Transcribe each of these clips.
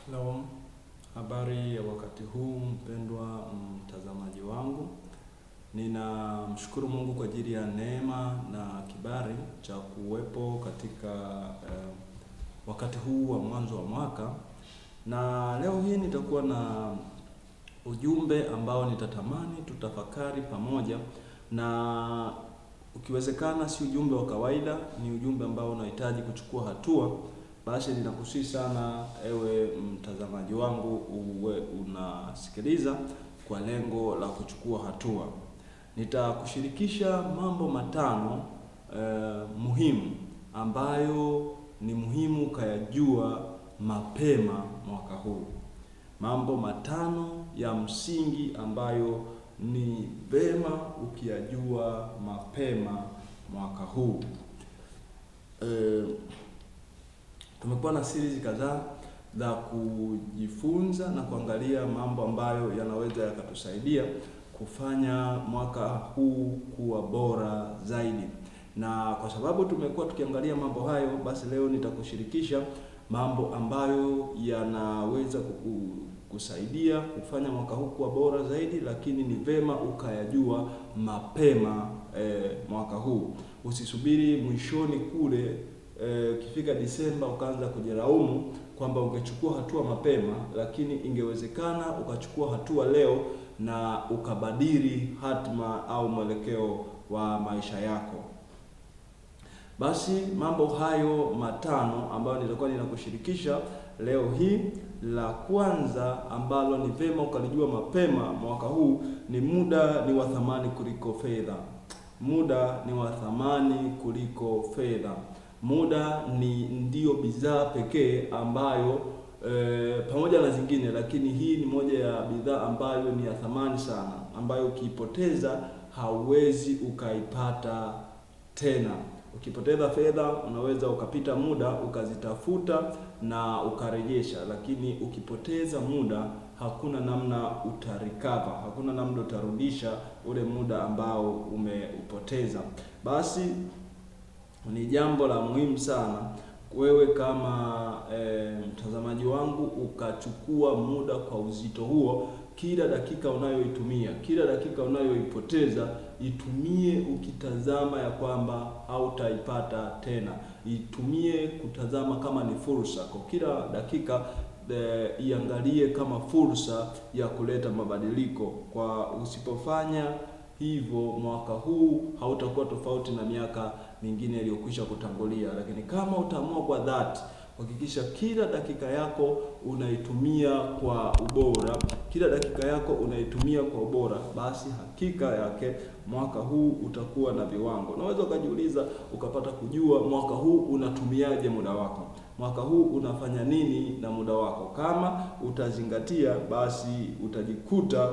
Hello, habari ya wakati huu mpendwa mtazamaji wangu. Ninamshukuru Mungu kwa ajili ya neema na kibali cha kuwepo katika wakati huu wa mwanzo wa mwaka. Na leo hii nitakuwa na ujumbe ambao nitatamani tutafakari pamoja, na ukiwezekana si ujumbe wa kawaida, ni ujumbe ambao unahitaji kuchukua hatua. Basi ninakusihi sana ewe mtazamaji wangu uwe unasikiliza kwa lengo la kuchukua hatua. Nitakushirikisha mambo matano muhimu ambayo ni muhimu ukayajua mapema mwaka huu. Mambo matano ya msingi ambayo ni vema ukiyajua mapema mwaka huu. Tumekuwa na series kadhaa za kujifunza na kuangalia mambo ambayo yanaweza yakatusaidia kufanya mwaka huu kuwa bora zaidi. Na kwa sababu tumekuwa tukiangalia mambo hayo, basi leo nitakushirikisha mambo ambayo yanaweza kukusaidia kufanya mwaka huu kuwa bora zaidi, lakini ni vema ukayajua mapema mwaka huu. Usisubiri mwishoni kule ukifika Disemba ukaanza kujilaumu kwamba ungechukua hatua mapema, lakini ingewezekana ukachukua hatua leo na ukabadili hatima au mwelekeo wa maisha yako. Basi mambo hayo matano ambayo nitakuwa ninakushirikisha leo hii, la kwanza ambalo ni vema ukalijua mapema mwaka huu ni muda ni wa thamani kuliko fedha. Muda ni wa thamani kuliko fedha. Muda ndio bidhaa pekee ambayo pamoja na zingine, lakini hii ni moja ya bidhaa ambayo ni ya thamani sana, ambayo ukiipoteza hauwezi ukaipata tena. Ukipoteza fedha unaweza ukapita muda ukazitafuta na ukarejesha, lakini ukipoteza muda hakuna namna utarikava, hakuna namna utarudisha ule muda ambao umeupoteza. Basi ni jambo la muhimu sana wewe kama mtazamaji wangu ukachukua muda kwa uzito huo. Kila dakika unayoitumia, kila dakika unayoipoteza, itumie ukitazama ya kwamba hautaipata tena. Itumie kutazama kama ni fursa. Kwa kila dakika iangalie kama fursa ya kuleta mabadiliko. Kwa usipofanya hivyo, mwaka huu hautakuwa tofauti na miaka mingine iliyokwisha kutangulia. Lakini kama utaamua kwa dhati hakikisha kila dakika yako unaitumia kwa ubora, kila dakika yako unaitumia kwa ubora, basi hakika yake mwaka huu utakuwa na viwango. Unaweza ukajiuliza ukapata kujua mwaka huu unatumiaje muda wako, mwaka huu unafanya nini na muda wako. Kama utazingatia, basi utajikuta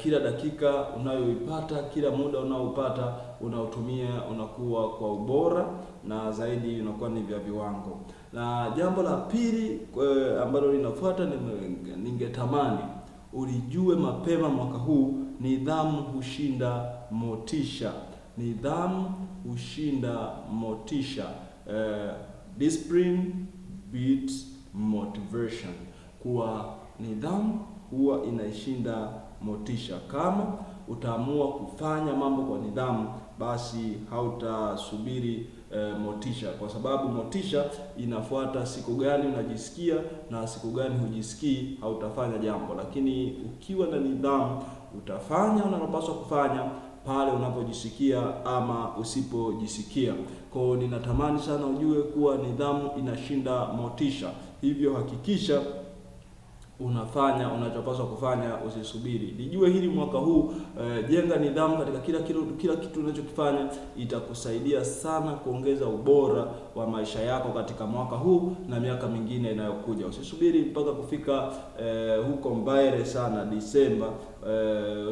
kila dakika unayoipata, kila muda unaopata unaotumia unakuwa kwa ubora na zaidi unakuwa ni vya viwango. Na jambo la pili ambalo linafuata, ningetamani ulijue mapema mwaka huu, nidhamu hushinda motisha. Nidhamu hushinda motisha. Discipline beats motivation. Kwa nidhamu huwa inaishinda motisha. Kama utaamua kufanya mambo kwa nidhamu, basi hautasubiri motisha, kwa sababu motisha inafuata siku gani unajisikia na siku gani hujisikii, hautafanya jambo. Lakini ukiwa na nidhamu utafanya unalopaswa kufanya pale unapojisikia ama usipojisikia. Kwa hiyo ninatamani sana ujue kuwa nidhamu inashinda motisha. Hivyo hakikisha unafanya unachopaswa kufanya, usisubiri. Lijue hili mwaka huu, jenga nidhamu katika kila kitu unachokifanya. Itakusaidia sana kuongeza ubora wa maisha yako katika mwaka huu na miaka mingine inayokuja. Usisubiri mpaka kufika huko mbele sana Disemba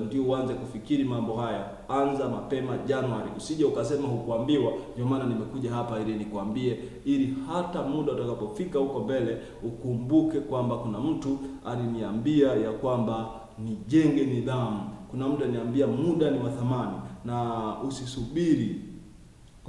ndio uanze kufikiri mambo haya. Anza mapema Januari. Usije ukasema hukuambiwa, ndio maana nimekuja hapa ili nikwambie, ili hata muda utakapofika huko mbele ukumbuke kwamba kuna mtu aliniambia ya kwamba nijenge nidhamu. Kuna mtu aliniambia muda ni wa thamani, na usisubiri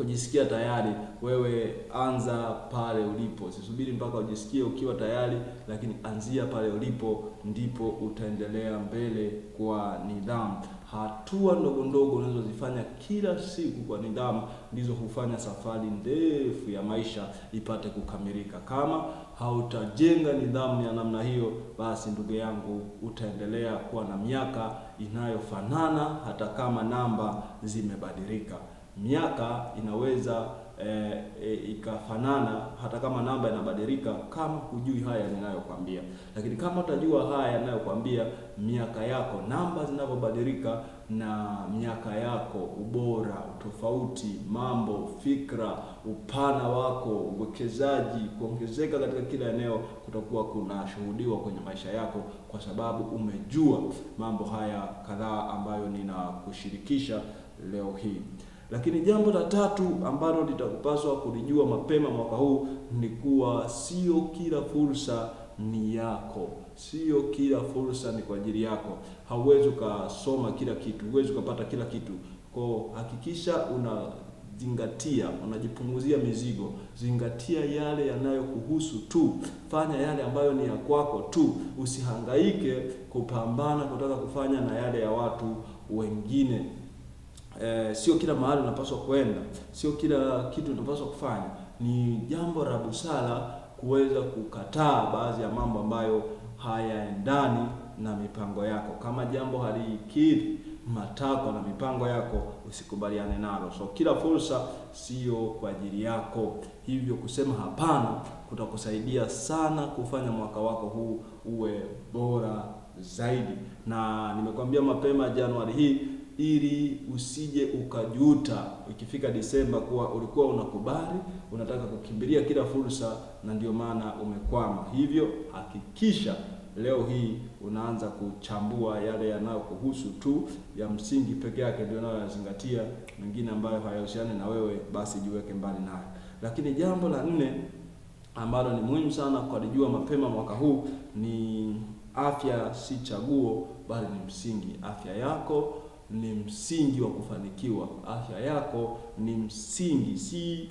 kujisikia tayari, wewe anza pale ulipo. Usisubiri mpaka ujisikie ukiwa tayari, lakini anzia pale ulipo, ndipo utaendelea mbele kwa nidhamu. Hatua ndogo ndogo unazozifanya kila siku kwa nidhamu ndizo hufanya safari ndefu ya maisha ipate kukamilika. Kama hautajenga nidhamu ya namna hiyo, basi ndugu yangu, utaendelea kuwa na miaka inayofanana hata kama namba zimebadilika. Miaka inaweza ikafanana hata kama namba inabadilika, kama hujui haya ninayokuambia. Lakini kama utajua haya ninayokuambia, miaka yako, namba zinavyobadilika na miaka yako, ubora, utofauti, mambo, fikra, upana wako, uwekezaji, kuongezeka katika kila eneo kutakuwa kunashuhudiwa kwenye maisha yako, kwa sababu umejua mambo haya kadhaa ambayo ninakushirikisha leo hii. Lakini jambo la tatu ambalo litakupaswa kulijua mapema mwaka huu ni kuwa sio kila fursa ni yako. Sio kila fursa ni kwa ajili yako. Hauwezi ukasoma kila kitu, huwezi ukapata kila kitu. Kwa hakikisha unazingatia, unajipunguzia mizigo. Zingatia yale yanayokuhusu tu. Fanya yale ambayo ni ya kwako tu. Usihangaike kupambana kutaka kufanya na yale ya watu wengine. Sio kila mahali unapaswa kwenda, sio kila kitu unapaswa kufanya. Ni jambo la busara kuweza kukataa baadhi ya mambo ambayo hayaendani na mipango yako. Kama jambo halikidhi matakwa na mipango yako, usikubaliane nalo. So kila fursa sio kwa ajili yako. Hivyo kusema hapana kutakusaidia sana kufanya mwaka wako huu uwe bora zaidi. Na nimekwambia mapema Januari hii, ili usije ukajuta ikifika Disemba kuwa ulikuwa unakubali, unataka kukimbilia kila fursa na ndio maana umekwama. Hivyo hakikisha leo hii unaanza kuchambua yale yanayokuhusu tu, ya msingi peke yake ndio unayozingatia, mengine ambayo hayahusiani na wewe basi jiweke mbali nayo. Lakini jambo la 4 ambalo ni muhimu sana kulijua mapema mwaka huu ni afya si chaguo bali ni msingi. Afya yako ni msingi wa kufanikiwa. Afya yako ni msingi, si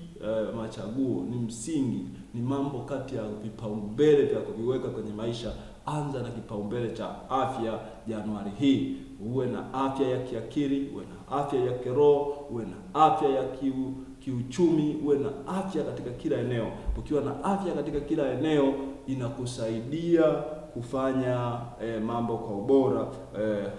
machaguo, ni msingi. Ni mambo kati ya vipaumbele vya kuviweka kwenye maisha. Anza na kipaumbele cha afya Januari hii. Uwe na afya ya kiakili, uwe na afya ya kiroho, uwe na afya ya kiuchumi, uwe na afya katika kila eneo. Ukiwa na afya katika kila eneo inakusaidia kufanya mambo kwa ubora.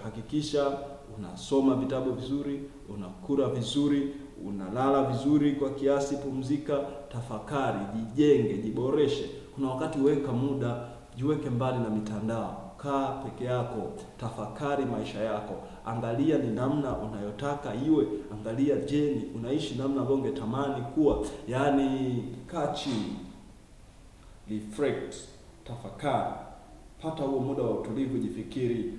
Hakikisha unasoma vitabu vizuri, unakula vizuri, unalala vizuri kwa kiasi, pumzika, tafakari, jijenge, jiboreshe. Kuna wakati weka muda, jiweke mbali na mitandao, kaa peke yako, tafakari maisha yako. Angalia ni namna unayotaka iwe, angalia je, unaishi namna ambayo ungetamani kuwa. Yaani kaa chini, reflect, tafakari. Pata huo muda wa utulivu, jifikiri.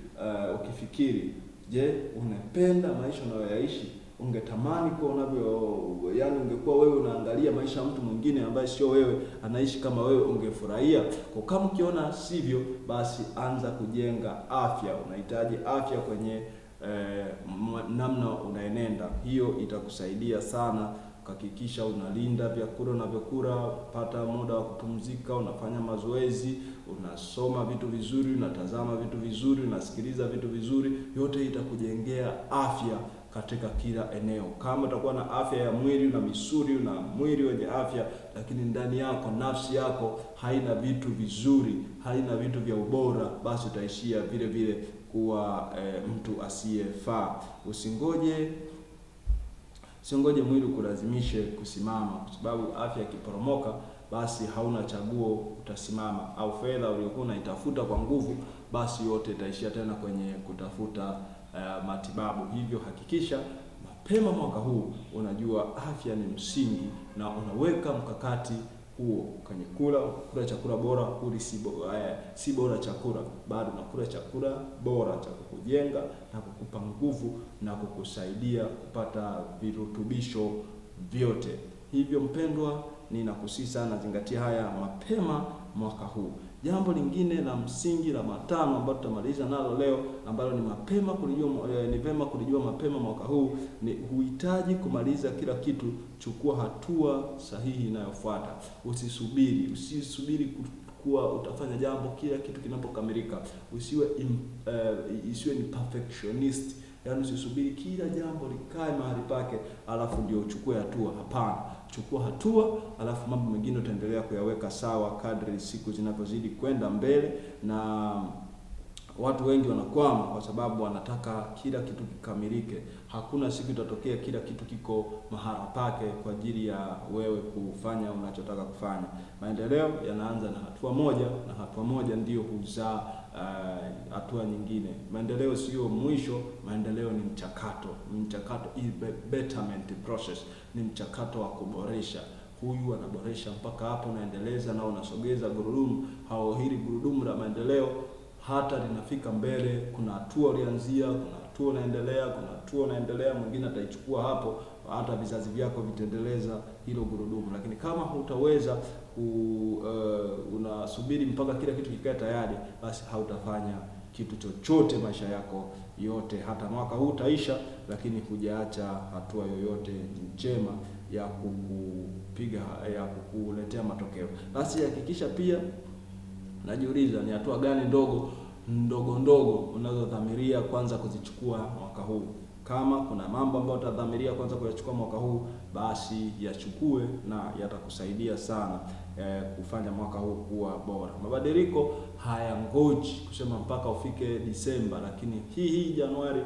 Ukifikiri, je, unapenda maisha unayoyaishi? Ungetamani kuwa unavyo, yani ungekuwa wewe unaangalia maisha ya mtu mwingine ambaye sio wewe anaishi kama wewe, ungefurahia? Kwa kama ukiona sivyo, basi anza kujenga afya. Unahitaji afya kwenye namna unaenenda. Hiyo itakusaidia sana. Hakikisha unalinda vyakula unavyokula, pata muda wa kupumzika, unafanya mazoezi, unasoma vitu vizuri, unatazama vitu vizuri, unasikiliza vitu vizuri. Yote itakujengea afya katika kila eneo. Kama utakuwa na afya ya mwili na misuli na mwili wenye afya, lakini ndani yako, nafsi yako haina vitu vizuri, haina vitu vya ubora, basi utaishia vile vile kuwa mtu asiyefaa. Usingoje mwili kulazimishe kusimama, kwa sababu afya ikiporomoka basi hauna chaguo, utasimama. Au fedha uliyokuwa unaitafuta kwa nguvu, basi yote itaishia tena kwenye kutafuta matibabu. Hivyo hakikisha mapema mwaka huu unajua afya ni msingi na unaweka mkakati huo kwenye kula chakula bora. Si bora chakula, bado unakula chakula bora cha kukujenga na kukupa nguvu na kukusaidia kupata virutubisho vyote. Hivyo mpendwa, ninakusii sana zingatia haya mapema mwaka huu. Jambo lingine la msingi la matano ambalo tutamaliza nalo leo, ambalo ni mapema kulijua, ni vema kulijua mapema mwaka huu, ni huhitaji kumaliza kila kitu. Chukua hatua sahihi inayofuata. Usisubiri kuwa utafanya jambo kila kitu kinapokamilika. Isiwe ni perfectionist. Yaani usisubiri kila jambo likae mahali pake alafu ndio uchukue hatua. Hapana. Chukua hatua alafu mambo mengine utaendelea kuyaweka sawa kadri siku zinapozidi kwenda mbele. Na watu wengi wanakwama kwa sababu wanataka kila kitu kikamilike. Hakuna siku itatokea kila kitu kiko mahala pake kwa ajili ya wewe kufanya unachotaka kufanya. Maendeleo yanaanza na hatua moja, na hatua moja ndio huzaa hatua nyingine. Maendeleo sio mwisho, maendeleo ni mchakato. Mchakato is betterment process, ni mchakato wa kuboresha. Huyu anaboresha mpaka hapo unaendeleza na unasogeza gurudumu. Hili gurudumu la maendeleo hata linafika mbele. Kuna hatua ulianzia, kuna hatua unaendelea, kuna hatua unaendelea, mwingine ataichukua hapo, hata vizazi vyako vitaendeleza hilo gurudumu. Lakini kama hutaweza unasubiri mpaka kila kitu kikae tayari, basi hautafanya kitu chochote maisha yako yote. Hata mwaka huu utaisha, lakini hujaacha hatua yoyote njema ya kukuletea matokeo. Basi hakikisha pia, najiuliza ni hatua gani ndogo unazodhamiria kwanza kuzichukua mwaka huu. Kama kuna mambo ambayo utadhamiria kwanza kuyachukua mwaka huu, basi yachukue na yatakusaidia sana kufanya mwaka huu kuwa bora. Mabadiliko hayangoji kusema mpaka ufike Disemba, lakini hii Januari,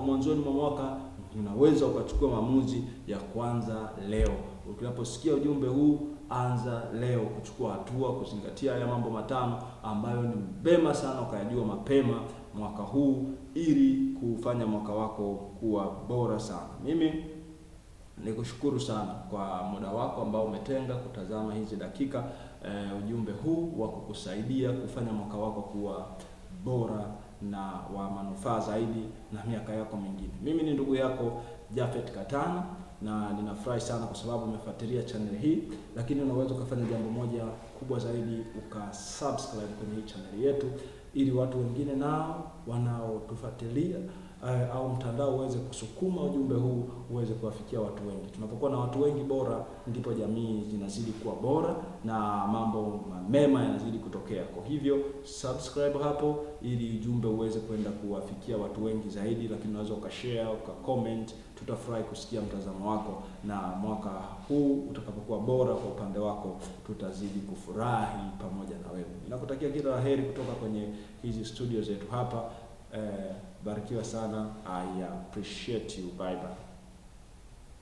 mwanzoni mwa mwaka unaweza ukachukua maamuzi ya kwanza leo. Unaposikia ujumbe huu, anza leo kuchukua hatua, kuzingatia haya mambo matano ambayo ni vema sana ukayajua mapema mwaka huu ili kufanya mwaka wako kuwa bora sana. Mimi nikushukuru sana kwa muda wako ambao umetenga kutazama hizi dakika, ujumbe huu wa kukusaidia kufanya mwaka wako kuwa bora na wa manufaa zaidi na miaka yako mingine. Mimi ni ndugu yako Japhet Katana, na ninafurahi sana kwa sababu umefuatilia channel hii. Lakini unaweza kufanya jambo moja kubwa zaidi, ukasubscribe kwenye hii channel yetu, ili watu wengine nao wanaotufuatilia au mtandao uweze kusukuma ujumbe huu uweze kuwafikia watu wengi. Tunapokuwa na watu wengi bora, ndipo jamii zinazidi kuwa bora na mambo mema yanazidi kutokea. Kwa hivyo subscribe hapo ili ujumbe uweze kwenda kuwafikia watu wengi zaidi. Lakini unaweza ukashare, ukacomment. Tutafurahi kusikia mtazamo wako, na mwaka huu utakapokuwa bora kwa upande wako, tutazidi kufurahi pamoja na wewe. Ninakutakia kila laheri kutoka kwenye hizi studio zetu hapa. Barikiwa sana. I appreciate you. Bye bye.